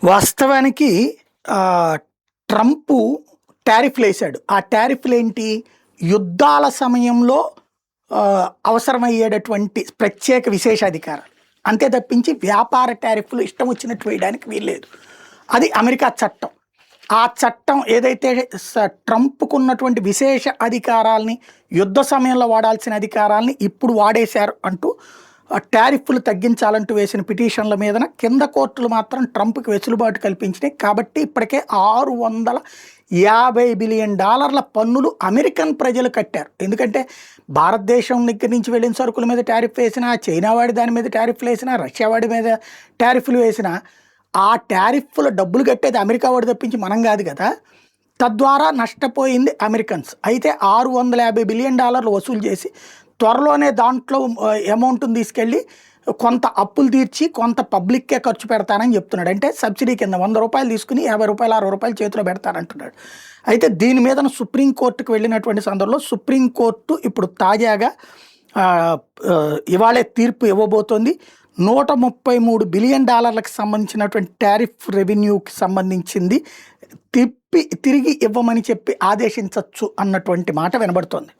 వాస్తవానికి ట్రంపు టారిఫ్‌లేసాడు. ఆ టారిఫ్‌లేంటి? యుద్ధాల సమయంలో అవసరమయ్యేటటువంటి ప్రత్యేక విశేషాధికారాలు. అంతే తప్పించి వ్యాపార టారిఫ్‌లు ఇష్టం వచ్చినట్టు వేయడానికి వీల్లేదు. అది అమెరికా చట్టం. ఆ చట్టం ఏదైతే ట్రంప్‌కున్నటువంటి విశేష అధికారాల్ని, యుద్ధ సమయంలో వాడాల్సిన అధికారాల్ని ఇప్పుడు వాడేశారు అంటూ టారిఫ్‌లు తగ్గించాలంటూ వేసిన పిటిషన్ల మీదన కింద కోర్టులు మాత్రం ట్రంప్‌కి వెసులుబాటు కల్పించినాయి. కాబట్టి ఇప్పటికే $650 బిలియన్ పన్నులు అమెరికన్ ప్రజలు కట్టారు. ఎందుకంటే భారతదేశం దగ్గర నుంచి వెళ్ళిన సరుకుల మీద టారిఫ్ వేసినా, చైనా వాడి దాని మీద టారిఫ్లు వేసినా, రష్యా వాడి మీద టారిఫ్లు వేసినా ఆ టారిఫ్ల డబ్బులు కట్టేది అమెరికా వాడు తప్పించి మనం కాదు కదా. తద్వారా నష్టపోయింది అమెరికన్స్. అయితే $650 బిలియన్ వసూలు చేసి త్వరలోనే దాంట్లో అమౌంట్‌ని తీసుకెళ్ళి కొంత అప్పులు తీర్చి కొంత పబ్లిక్కే ఖర్చు పెడతానని చెప్తున్నాడు. అంటే సబ్సిడీ కింద ₹100 తీసుకుని ₹50, ₹60 చేతిలో పెడతానంటున్నాడు. అయితే దీని మీదన సుప్రీంకోర్టుకు వెళ్ళినటువంటి సందర్భంలో సుప్రీంకోర్టు ఇప్పుడు తాజాగా ఇవాళే తీర్పు ఇవ్వబోతోంది. $133 బిలియన్ సంబంధించినటువంటి టారిఫ్ రెవెన్యూకి సంబంధించింది తిరిగి ఇవ్వమని చెప్పి ఆదేశించవచ్చు అన్నటువంటి మాట వినబడుతోంది.